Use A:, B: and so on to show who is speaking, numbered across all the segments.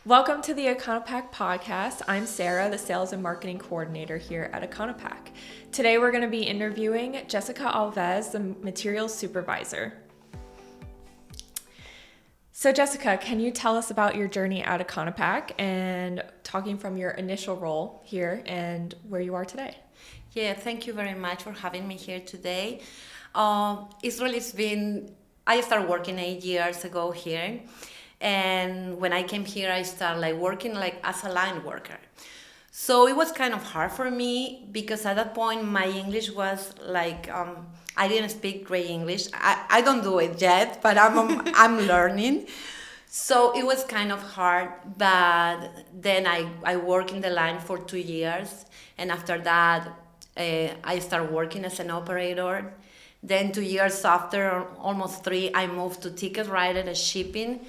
A: Welcome to the Econo-Pak Podcast. I'm Sarah, the Sales and Marketing Coordinator here at Econo-Pak. Today we're going to be interviewing Jessica Alves, the Materials Supervisor. So Jessica, can you tell us about your journey at Econo-Pak and talking from your initial role here and where you are today?
B: Yeah, thank you very much for having me here today. I started working 8 years ago here. And when I came here, I started working as a line worker. So it was kind of hard for me because at that point my English was I didn't speak great English. I don't do it yet, but I'm learning. So it was kind of hard. But then I worked in the line for 2 years, and after that I started working as an operator. Then 2 years after, almost 3, I moved to ticket writer and shipping.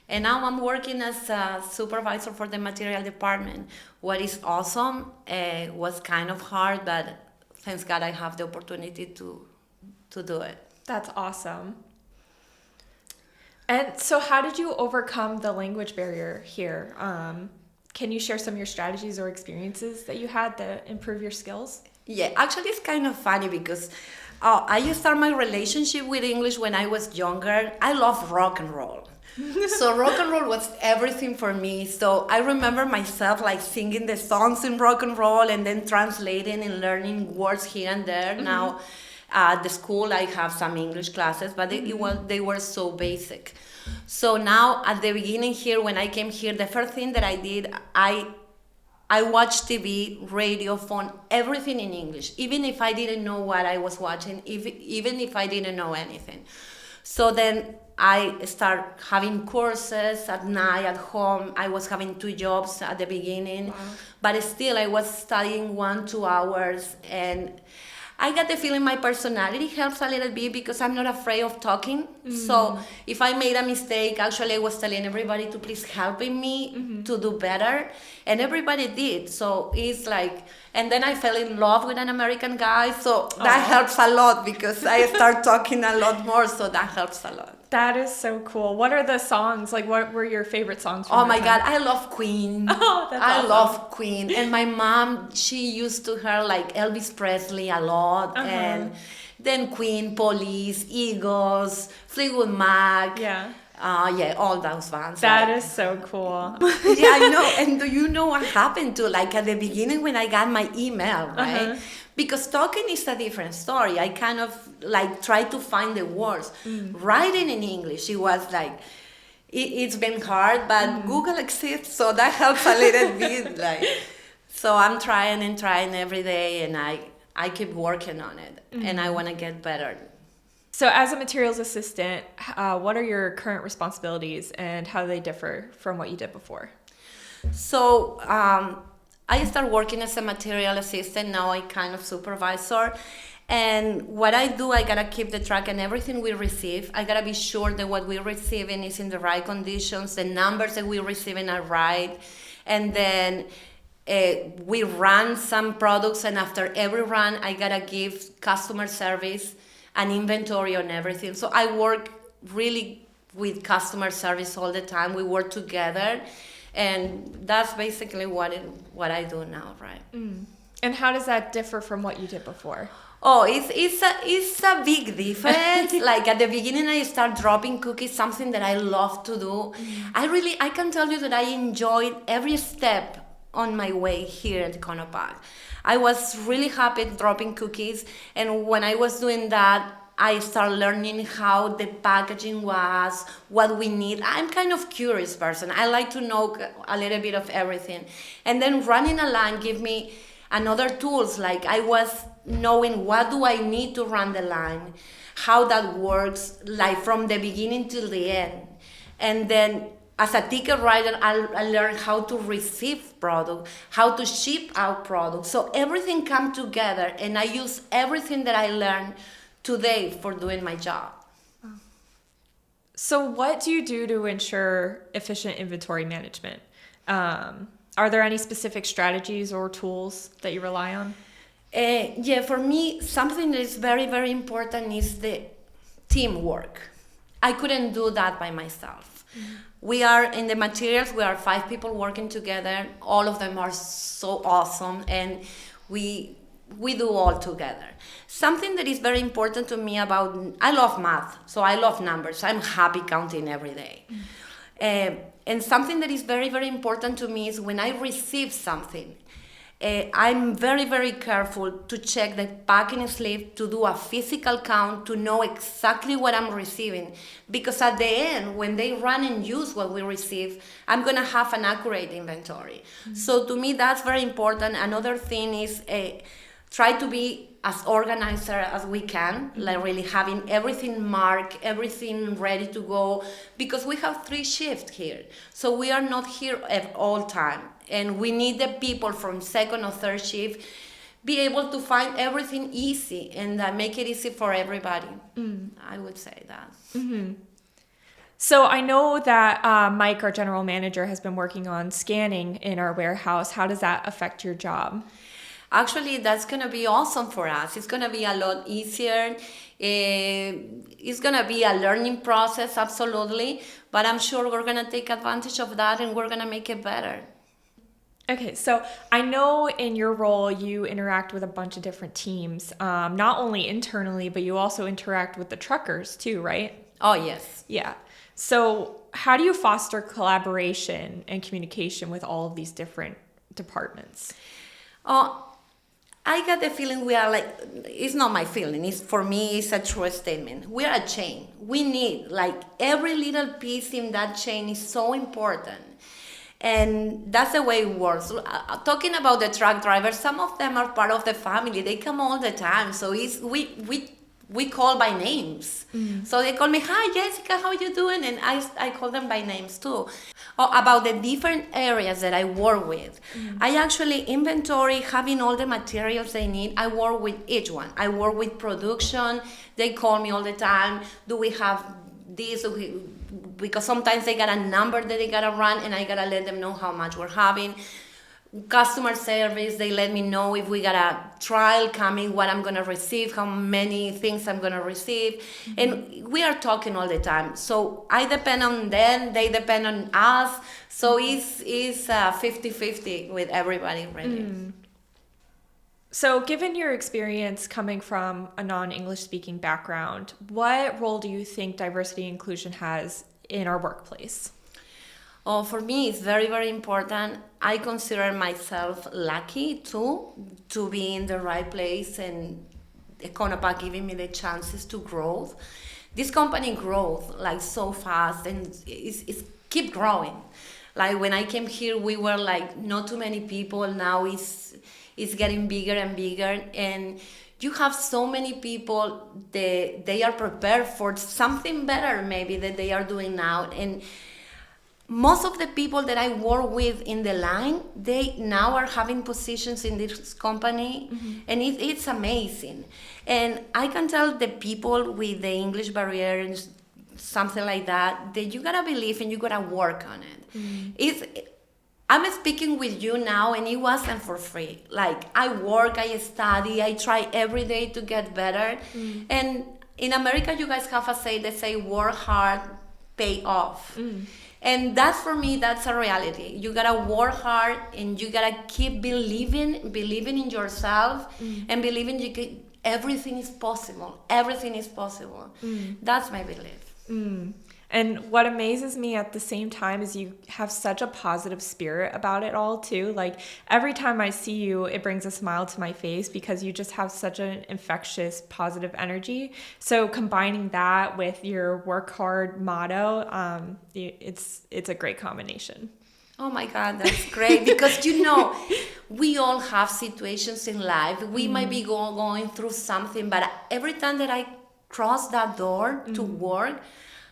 B: And now I'm working as a supervisor for the material department. What is awesome was kind of hard, but thanks God I have the opportunity to do it.
A: That's awesome. And so how did you overcome the language barrier here? Can you share some of your strategies or experiences that you had to improve your skills?
B: Yeah, actually it's kind of funny because I started my relationship with English when I was younger. I love rock and roll. So rock and roll was everything for me. So I remember myself singing the songs in rock and roll and then translating and learning words here and there. Mm-hmm. Now at the school I have some English classes, but they were so basic. So now at the beginning here, when I came here, the first thing that I did, I watched TV, radio, phone, everything in English, even if I didn't know what I was watching, even if I didn't know anything. So then I started having courses at night, at home. I was having 2 jobs at the beginning, wow. But still I was studying 1-2 hours, and I got the feeling my personality helps a little bit because I'm not afraid of talking. Mm-hmm. So if I made a mistake, actually I was telling everybody to please help me to do better, and everybody did. So it's and then I fell in love with an American guy, so that helps a lot because I start talking a lot more, so that helps a lot.
A: That is so cool. What are the songs? What were your favorite songs from
B: Oh my God, I love Queen.
A: Oh, that's awesome.
B: I love Queen. And my mom, she used to hear Elvis Presley a lot. Uh-huh. And then Queen, Police, Eagles, Fleetwood Mac.
A: Yeah.
B: All those bands.
A: That is so cool.
B: Yeah, I know. And do you know what happened to at the beginning when I got my email, right? Uh-huh. Because talking is a different story. I kind of try to find the words. Writing in English, it was it's been hard, but Google exists, so that helps a little bit. So I'm trying every day, and I keep working on it, and I want to get better.
A: So as a materials assistant, what are your current responsibilities and how do they differ from what you did before?
B: So I started working as a material assistant. Now I kind of supervisor. And what I do, I gotta keep the track and everything we receive. I gotta be sure that what we're receiving is in the right conditions, the numbers that we're receiving are right. And then we run some products, and after every run, I gotta give customer service an inventory on everything. So I work really with customer service all the time. We work together, and that's basically what I do now, right?
A: And how does that differ from what you did before?
B: Oh, it's a big difference. At the beginning, I start dropping cookies, something that I love to do. I can tell you that I enjoyed every step on my way here at EconoPak. I was really happy dropping cookies, and when I was doing that, I started learning how the packaging was, what we need. I'm kind of curious person. I like to know a little bit of everything. And then running a line gave me another tools. I was knowing what do I need to run the line, how that works, from the beginning till the end. And then as a ticket writer, I learned how to receive product, how to ship out product. So everything come together, and I use everything that I learned today for doing my job.
A: So what do you do to ensure efficient inventory management? Are there any specific strategies or tools that you rely on?
B: For me, something that is very, very important is the teamwork. I couldn't do that by myself. We are in the materials, we are 5 people working together. All of them are so awesome, and we do all together. Something that is very important to me I love math, so I love numbers. I'm happy counting every day. And something that is very, very important to me is when I receive something, I'm very, very careful to check the packing slip, to do a physical count, to know exactly what I'm receiving. Because at the end, when they run and use what we receive, I'm going to have an accurate inventory. So to me, that's very important. Another thing is try to be as organized as we can, like really having everything marked, everything ready to go, because we have 3 shifts here. So we are not here at all time. And we need the people from 2nd or 3rd shift be able to find everything easy and make it easy for everybody. I would say that.
A: Mm-hmm. So I know that Mike, our general manager, has been working on scanning in our warehouse. How does that affect your job?
B: Actually, that's going to be awesome for us. It's going to be a lot easier. It's going to be a learning process, absolutely. But I'm sure we're going to take advantage of that and we're going to make it better.
A: Okay, so I know in your role you interact with a bunch of different teams, not only internally, but you also interact with the truckers too, right?
B: Oh, yes.
A: Yeah. So how do you foster collaboration and communication with all of these different departments?
B: I got the feeling we are like, it's not my feeling, for me, it's a true statement. We are a chain. We need, like, every little piece in that chain is so important. And that's the way it works. Talking about the truck drivers, some of them are part of the family. They come all the time. So we call by names. So they call me, hi, Jessica, how are you doing? And I call them by names too. About the different areas that I work with. I actually inventory, having all the materials they need. I work with each one. I work with production. They call me all the time. Do we have this? Because sometimes they got a number that they gotta run and I gotta let them know how much we're having. Customer service, they let me know if we got a trial coming, what I'm gonna receive, how many things I'm gonna receive. And we are talking all the time. So I depend on them, they depend on us. So it's 50-50 with everybody really.
A: So given your experience coming from a non-English speaking background, what role do you think diversity and inclusion has in our workplace?
B: Oh, for me, it's very, very important. I consider myself lucky too, to be in the right place and EconoPak giving me the chances to grow. This company grows like so fast and it's keep growing. Like when I came here, we were like not too many people. Now it's getting bigger and bigger, and you have so many people that they are prepared for something better maybe that they are doing now. And most of the people that I work with in the line, they now are having positions in this company, and it's amazing. And I can tell the people with the English barrier and something like that you gotta believe and you gotta work on it. I'm speaking with you now, and it wasn't for free. Like, I work, I study, I try every day to get better. And in America, you guys have a say, they say, work hard, pay off. And that's, for me, that's a reality. You gotta work hard, and you gotta keep believing in yourself, and believing everything is possible. Everything is possible. That's my belief.
A: And what amazes me at the same time is you have such a positive spirit about it all too. Like every time I see you, it brings a smile to my face because you just have such an infectious, positive energy. So combining that with your work hard motto, it's a great combination.
B: Oh my God, that's great. Because, we all have situations in life. We might be going through something, but every time that I cross that door to work,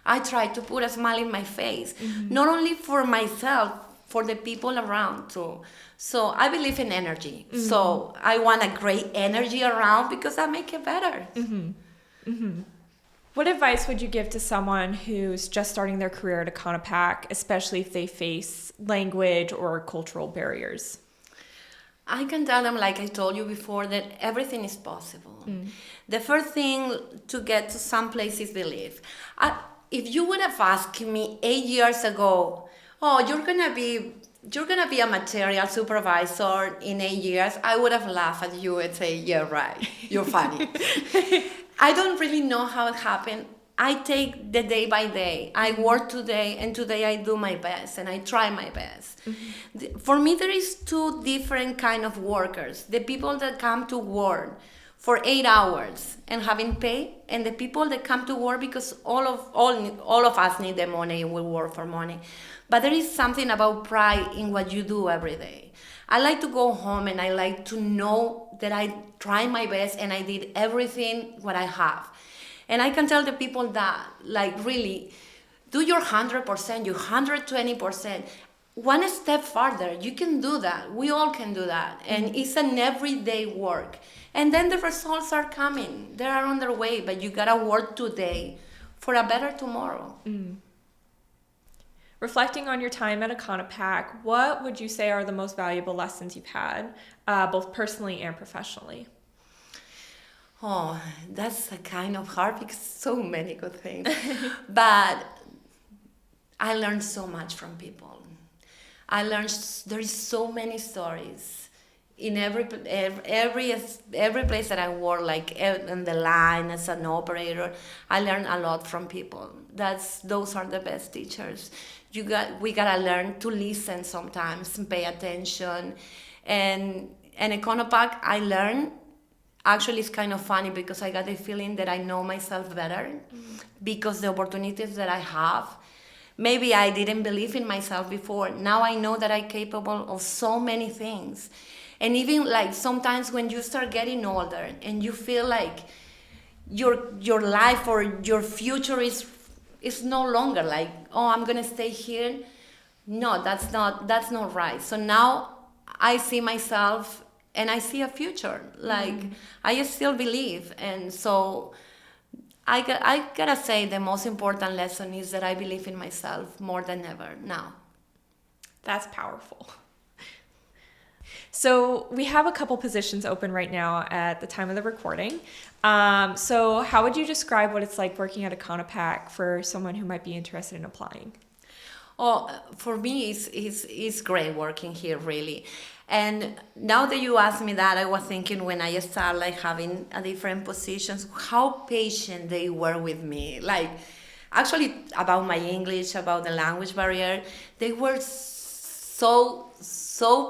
B: I try to put a smile in my face, not only for myself, for the people around too. So I believe in energy. So I want a great energy around because that makes it better.
A: What advice would you give to someone who's just starting their career at EconoPak, especially if they face language or cultural barriers?
B: I can tell them, like I told you before, that everything is possible. The first thing to get to some place is belief. if you would have asked me 8 years ago, oh, you're gonna be a material supervisor in 8 years, I would have laughed at you and say, yeah, right, you're funny. I don't really know how it happened. I take the day by day. I work today, and today I do my best, and I try my best. For me, there is two different kind of workers. The people that come to work for 8 hours and having pay, and the people that come to work because all of us need the money and we work for money. But there is something about pride in what you do every day. I like to go home and I like to know that I tried my best and I did everything what I have. And I can tell the people that, like, really, do your 100%, your 120%. One step further, you can do that. We all can do that. And it's an everyday work. And then the results are coming. They are on their way, but you gotta work today for a better tomorrow.
A: Reflecting on your time at EconoPak, what would you say are the most valuable lessons you've had, both personally and professionally?
B: Oh, that's a kind of hard because so many good things. But I learned so much from people. I learned there is so many stories in every place that I work, like in the line as an operator. I learned a lot from people. Those are the best teachers. We gotta learn to listen sometimes and pay attention. And EconoPak, I learned. Actually, it's kind of funny because I got the feeling that I know myself better because the opportunities that I have. Maybe I didn't believe in myself before. Now I know that I'm capable of so many things. And even like sometimes when you start getting older and you feel like your life or your future is no longer like, oh, I'm gonna stay here. No, that's not right. So now I see myself and I see a future. Like I still believe, and so I gotta say the most important lesson is that I believe in myself more than ever now.
A: That's powerful. So we have a couple positions open right now at the time of the recording. So how would you describe what it's like working at EconoPak for someone who might be interested in applying?
B: Oh, for me, it's great working here, really. And now that you asked me that, I was thinking when I started like having a different positions, how patient they were with me. Like, actually, about my English, about the language barrier, they were so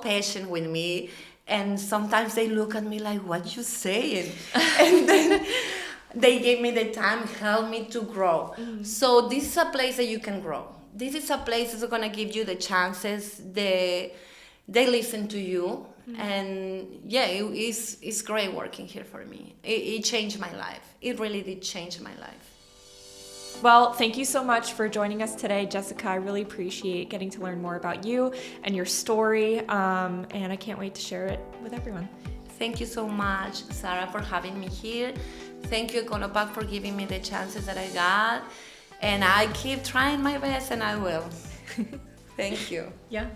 B: patient with me. And sometimes they look at me like, what you saying? And then they gave me the time, helped me to grow. So this is a place that you can grow. This is a place that's gonna give you the chances. They listen to you, and yeah, it's great working here for me. It changed my life. It really did change my life.
A: Well, thank you so much for joining us today, Jessica. I really appreciate getting to learn more about you and your story, and I can't wait to share it with everyone.
B: Thank you so much, Sarah, for having me here. Thank you, EconoPak, for giving me the chances that I got, and I keep trying my best, and I will. Thank you.
A: Yeah.